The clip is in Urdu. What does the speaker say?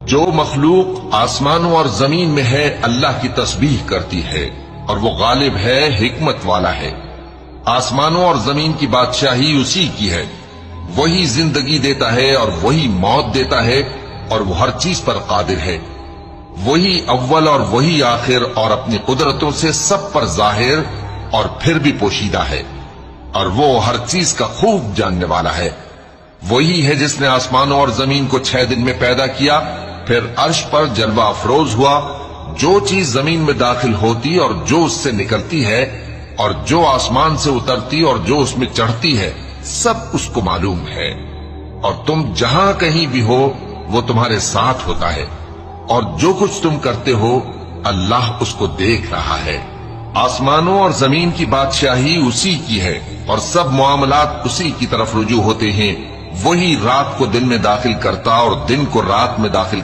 جو مخلوق آسمانوں اور زمین میں ہے اللہ کی تسبیح کرتی ہے اور وہ غالب ہے، حکمت والا ہے۔ آسمانوں اور زمین کی بادشاہی اسی کی ہے، وہی زندگی دیتا ہے اور وہی موت دیتا ہے، اور وہ ہر چیز پر قادر ہے۔ وہی اول اور وہی آخر، اور اپنی قدرتوں سے سب پر ظاہر اور پھر بھی پوشیدہ ہے، اور وہ ہر چیز کا خوب جاننے والا ہے۔ وہی ہے جس نے آسمانوں اور زمین کو 6 دن میں پیدا کیا، پھر عرش پر جلوہ افروز ہوا۔ جو چیز زمین میں داخل ہوتی اور جو اس سے نکلتی ہے، اور جو آسمان سے اترتی اور جو اس میں چڑھتی ہے، سب اس کو معلوم ہے۔ اور تم جہاں کہیں بھی ہو وہ تمہارے ساتھ ہوتا ہے، اور جو کچھ تم کرتے ہو اللہ اس کو دیکھ رہا ہے۔ آسمانوں اور زمین کی بادشاہی اسی کی ہے، اور سب معاملات اسی کی طرف رجوع ہوتے ہیں۔ وہی رات کو دن میں داخل کرتا اور دن کو رات میں داخل